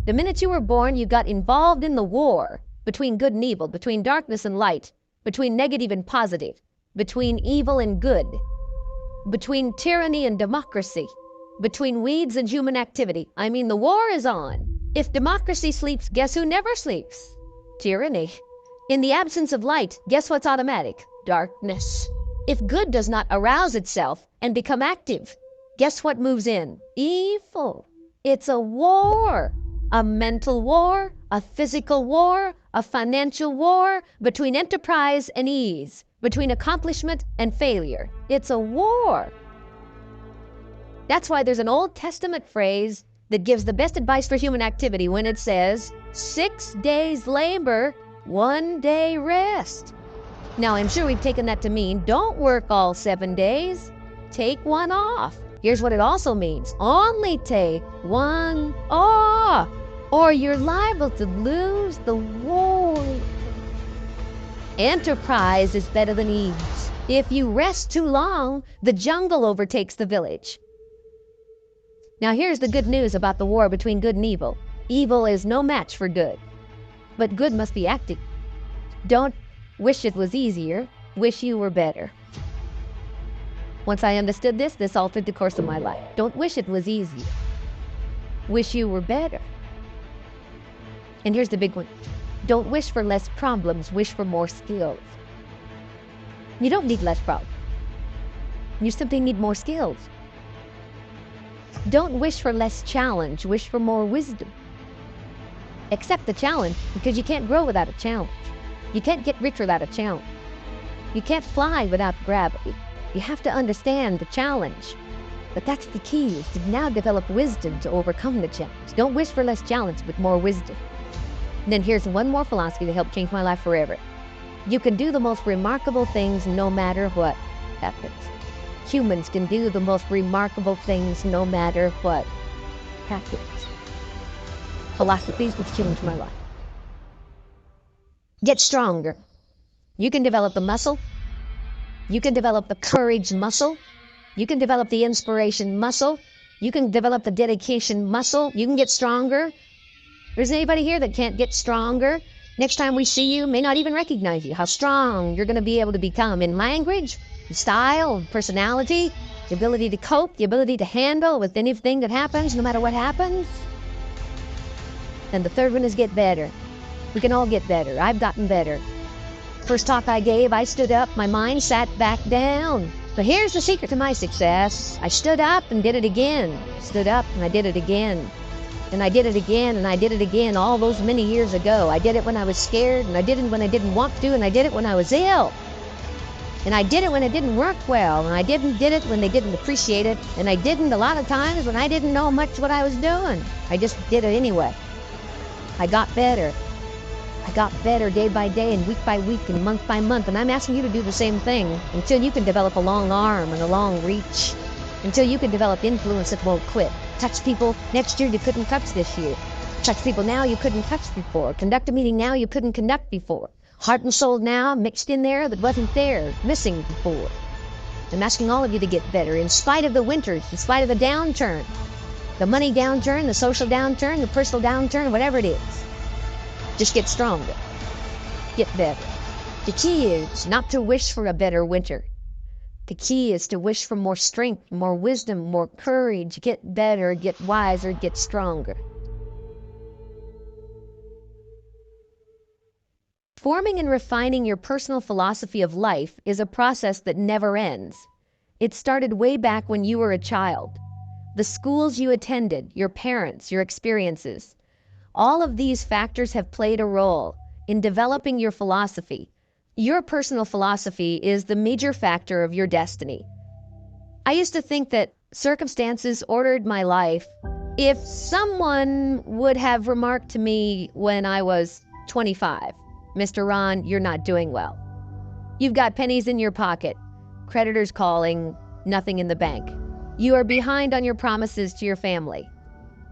The minute you were born, you got involved in the war between good and evil, between darkness and light, between negative and positive, between evil and good, between tyranny and democracy, between weeds and human activity. I mean, the war is on. If democracy sleeps, guess who never sleeps? Tyranny. In the absence of light, guess what's automatic? Darkness. If good does not arouse itself and become active, guess what moves in? Evil. It's a war. A mental war, a physical war, a financial war, between enterprise and ease, between accomplishment and failure. It's a war. That's why there's an Old Testament phrase that gives the best advice for human activity when it says, 6 days labor, 1 day rest. Now, I'm sure we've taken that to mean, don't work all 7 days, take one off. Here's what it also means, only take one off, or you're liable to lose the war. Enterprise is better than ease. If you rest too long, the jungle overtakes the village. Now here's the good news about the war between good and evil. Evil is no match for good, but good must be active. Don't wish it was easier, wish you were better. Once I understood this altered the course of my life. Don't wish it was easier, wish you were better. And here's the big one. Don't wish for less problems, wish for more skills. You don't need less problems. You simply need more skills. Don't wish for less challenge, wish for more wisdom. Accept the challenge, because you can't grow without a challenge. You can't get rich without a challenge. You can't fly without gravity. You have to understand the challenge. But that's the key, is to now develop wisdom to overcome the challenge. Don't wish for less challenge, but more wisdom. And then here's one more philosophy that helped change my life forever. You can do the most remarkable things no matter what happens. Humans can do the most remarkable things no matter what happens. Philosophies which changed my life. Get stronger. You can develop the muscle. You can develop the courage muscle. You can develop the inspiration muscle. You can develop the dedication muscle. You can get stronger. There's anybody here that can't get stronger? Next time we see you, may not even recognize you. How strong you're going to be able to become in language, style, personality, the ability to cope, the ability to handle with anything that happens, no matter what happens. And the third one is get better. We can all get better. I've gotten better. First talk I gave, I stood up, my mind sat back down. But here's the secret to my success. I stood up and did it again. Stood up and I did it again. And I did it again, and I did it again all those many years ago. I did it when I was scared, and I did it when I didn't want to, and I did it when I was ill. And I did it when it didn't work well, and I did it when they didn't appreciate it, and I didn't a lot of times when I didn't know much what I was doing. I just did it anyway. I got better. I got better day by day and week by week and month by month, and I'm asking you to do the same thing until you can develop a long arm and a long reach, until you can develop influence that won't quit. Touch people next year you couldn't touch this year. Touch people now you couldn't touch before. Conduct a meeting now you couldn't conduct before. Heart and soul now mixed in there that wasn't there, missing before. I'm asking all of you to get better in spite of the winters, in spite of the downturn. The money downturn, the social downturn, the personal downturn, whatever it is. Just get stronger. Get better. The key is not to wish for a better winter. The key is to wish for more strength, more wisdom, more courage, get better, get wiser, get stronger. Forming and refining your personal philosophy of life is a process that never ends. It started way back when you were a child. The schools you attended, your parents, your experiences. All of these factors have played a role in developing your philosophy. Your personal philosophy is the major factor of your destiny. I used to think that circumstances ordered my life. If someone would have remarked to me when I was 25, Mr. Ron, you're not doing well. You've got pennies in your pocket, creditors calling, nothing in the bank. You are behind on your promises to your family.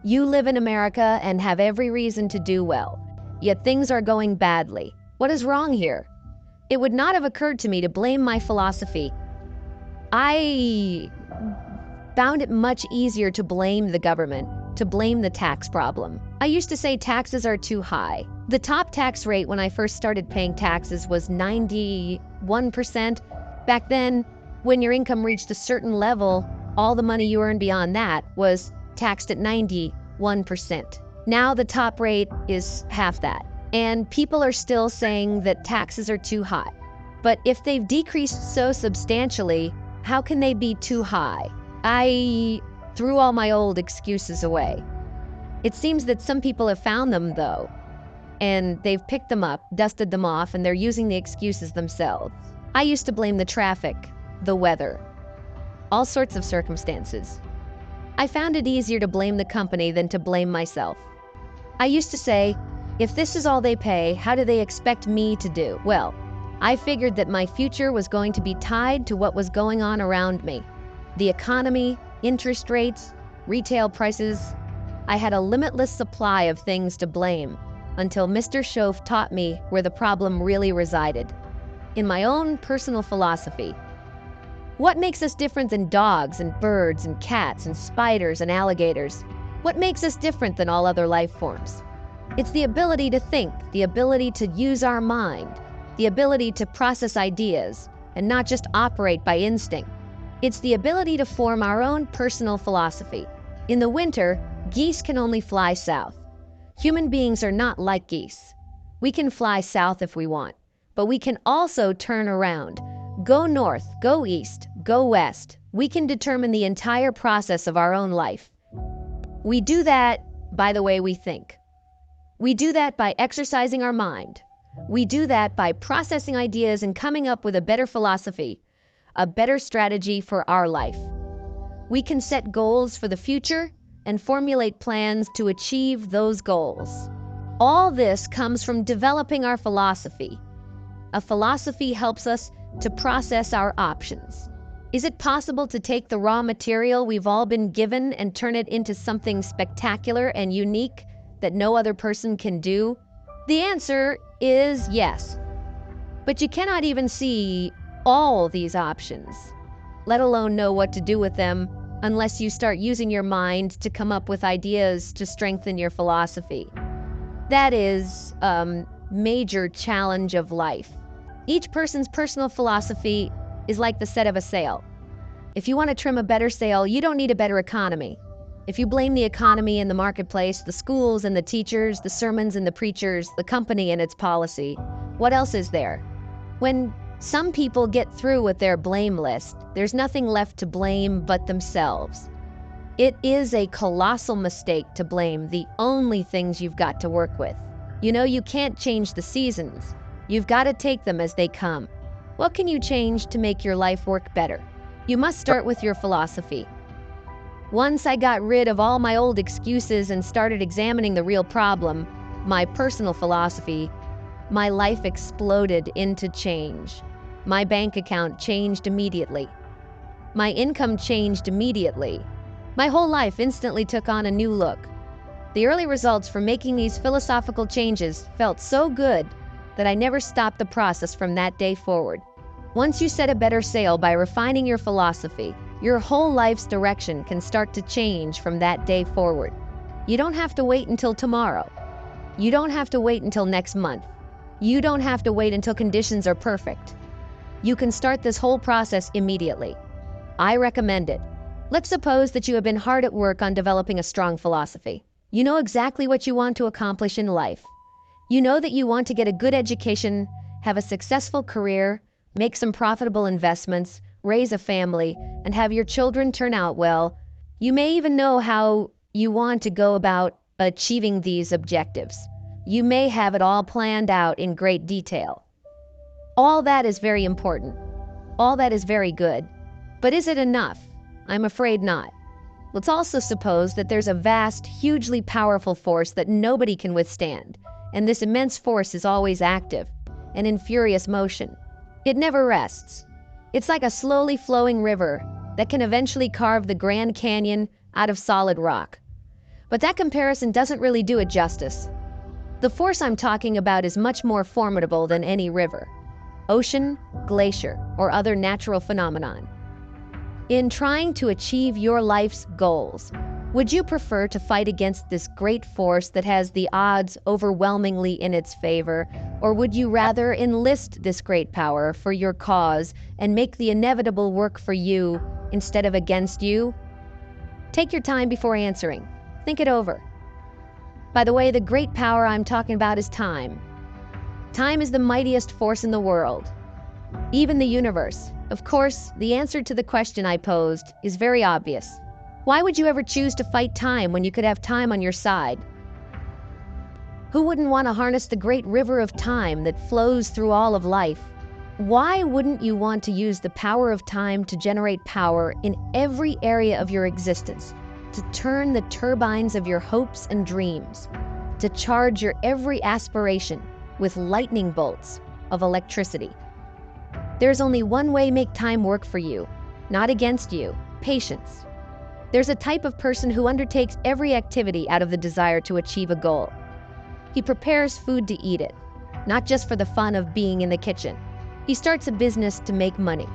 You live in America and have every reason to do well, yet things are going badly. What is wrong here? It would not have occurred to me to blame my philosophy. I found it much easier to blame the government, to blame the tax problem. I used to say taxes are too high. The top tax rate when I first started paying taxes was 91%. Back then, when your income reached a certain level, all the money you earned beyond that was taxed at 91%. Now the top rate is half that. And people are still saying that taxes are too high. But if they've decreased so substantially, how can they be too high? I threw all my old excuses away. It seems that some people have found them, though, and they've picked them up, dusted them off, and they're using the excuses themselves. I used to blame the traffic, the weather, all sorts of circumstances. I found it easier to blame the company than to blame myself. I used to say, if this is all they pay, how do they expect me to do? Well, I figured that my future was going to be tied to what was going on around me. The economy, interest rates, retail prices. I had a limitless supply of things to blame until Mr. Shoaff taught me where the problem really resided. In my own personal philosophy. What makes us different than dogs and birds and cats and spiders and alligators? What makes us different than all other life forms? It's the ability to think, the ability to use our mind, the ability to process ideas and not just operate by instinct. It's the ability to form our own personal philosophy. In the winter, geese can only fly south. Human beings are not like geese. We can fly south if we want, but we can also turn around. Go north, go east, go west. We can determine the entire process of our own life. We do that by the way we think. We do that by exercising our mind. We do that by processing ideas and coming up with a better philosophy, a better strategy for our life. We can set goals for the future and formulate plans to achieve those goals. All this comes from developing our philosophy. A philosophy helps us to process our options. Is it possible to take the raw material we've all been given and turn it into something spectacular and unique that no other person can do? The answer is yes. But you cannot even see all these options, let alone know what to do with them, unless you start using your mind to come up with ideas to strengthen your philosophy. That is a major challenge of life. Each person's personal philosophy is like the set of a sail. If you want to trim a better sail, you don't need a better economy. If you blame the economy and the marketplace, the schools and the teachers, the sermons and the preachers, the company and its policy, what else is there? When some people get through with their blame list, there's nothing left to blame but themselves. It is a colossal mistake to blame the only things you've got to work with. You know, you can't change the seasons. You've got to take them as they come. What can you change to make your life work better? You must start with your philosophy. Once I got rid of all my old excuses and started examining the real problem, my personal philosophy, my life exploded into change. My bank account changed immediately. My income changed immediately. My whole life instantly took on a new look. The early results from making these philosophical changes felt so good that I never stopped the process from that day forward. Once you set a better sail by refining your philosophy, your whole life's direction can start to change from that day forward. You don't have to wait until tomorrow. You don't have to wait until next month. You don't have to wait until conditions are perfect. You can start this whole process immediately. I recommend it. Let's suppose that you have been hard at work on developing a strong philosophy. You know exactly what you want to accomplish in life. You know that you want to get a good education, have a successful career, make some profitable investments, raise a family, and have your children turn out well. You may even know how you want to go about achieving these objectives. You may have it all planned out in great detail. All that is very important. All that is very good. But is it enough? I'm afraid not. Let's also suppose that there's a vast, hugely powerful force that nobody can withstand, and this immense force is always active and in furious motion. It never rests. It's like a slowly flowing river that can eventually carve the Grand Canyon out of solid rock. But that comparison doesn't really do it justice. The force I'm talking about is much more formidable than any river, ocean, glacier, or other natural phenomenon. In trying to achieve your life's goals, Would you prefer to fight against this great force that has the odds overwhelmingly in its favor, or would you rather enlist this great power for your cause and make the inevitable work for you instead of against you? Take your time before answering. Think it over. By the way, the great power I'm talking about is time. Time is the mightiest force in the world, even the universe. Of course, the answer to the question I posed is very obvious. Why would you ever choose to fight time when you could have time on your side? Who wouldn't want to harness the great river of time that flows through all of life? Why wouldn't you want to use the power of time to generate power in every area of your existence, to turn the turbines of your hopes and dreams, to charge your every aspiration with lightning bolts of electricity? There's only one way to make time work for you, not against you: patience. There's a type of person who undertakes every activity out of the desire to achieve a goal. He prepares food to eat it, not just for the fun of being in the kitchen. He starts a business to make money.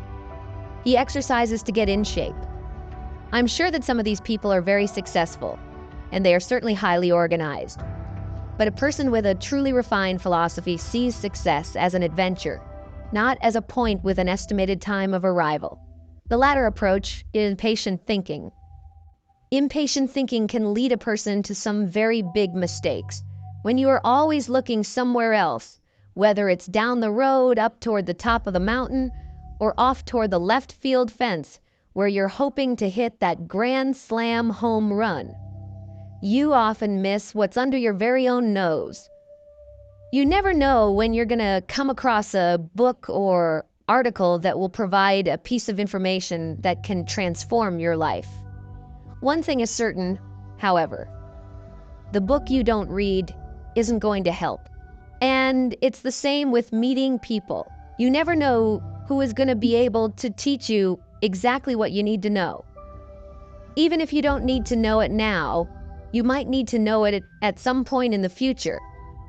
He exercises to get in shape. I'm sure that some of these people are very successful, and they are certainly highly organized. But a person with a truly refined philosophy sees success as an adventure, not as a point with an estimated time of arrival. The latter approach is impatient thinking. Impatient thinking can lead a person to some very big mistakes. When you are always looking somewhere else, whether it's down the road, up toward the top of the mountain, or off toward the left field fence, where you're hoping to hit that grand slam home run, you often miss what's under your very own nose. You never know when you're gonna come across a book or article that will provide a piece of information that can transform your life. One thing is certain, however: the book you don't read isn't going to help. And it's the same with meeting people. You never know who is going to be able to teach you exactly what you need to know. Even if you don't need to know it now, you might need to know it at some point in the future.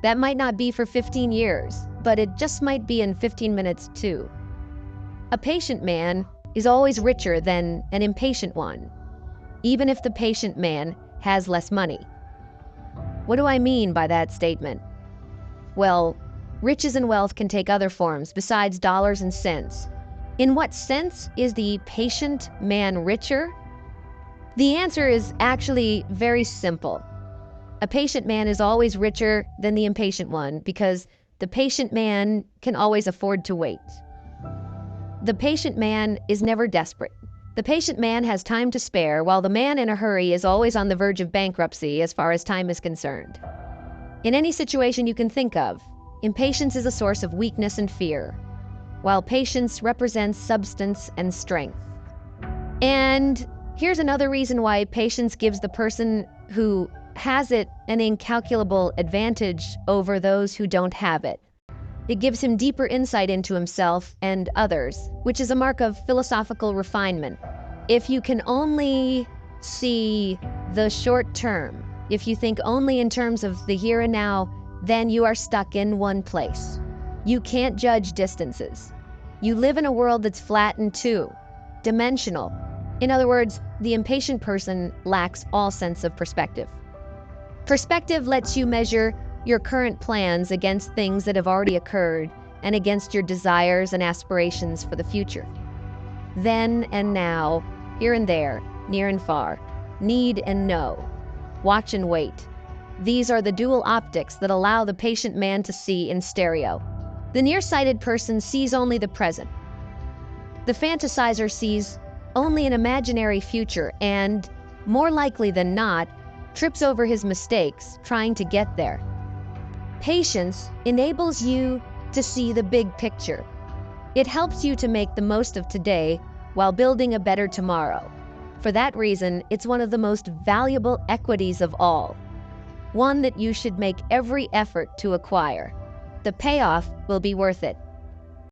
That might not be for 15 years, but it just might be in 15 minutes too. A patient man is always richer than an impatient one, even if the patient man has less money. What do I mean by that statement? Well, riches and wealth can take other forms besides dollars and cents. In what sense is the patient man richer? The answer is actually very simple. A patient man is always richer than the impatient one because the patient man can always afford to wait. The patient man is never desperate. The patient man has time to spare, while the man in a hurry is always on the verge of bankruptcy as far as time is concerned. In any situation you can think of, impatience is a source of weakness and fear, while patience represents substance and strength. And here's another reason why patience gives the person who has it an incalculable advantage over those who don't have it. It gives him deeper insight into himself and others, which is a mark of philosophical refinement. If you can only see the short term, if you think only in terms of the here and now, then you are stuck in one place. You can't judge distances. You live in a world that's flat and two-dimensional. In other words, the impatient person lacks all sense of perspective. Perspective lets you measure your current plans against things that have already occurred and against your desires and aspirations for the future. Then and now, here and there, near and far, need and know, watch and wait. These are the dual optics that allow the patient man to see in stereo. The nearsighted person sees only the present. The fantasizer sees only an imaginary future and, more likely than not, trips over his mistakes trying to get there. Patience enables you to see the big picture. It helps you to make the most of today while building a better tomorrow. For that reason, it's one of the most valuable equities of all, one that you should make every effort to acquire. The payoff will be worth it.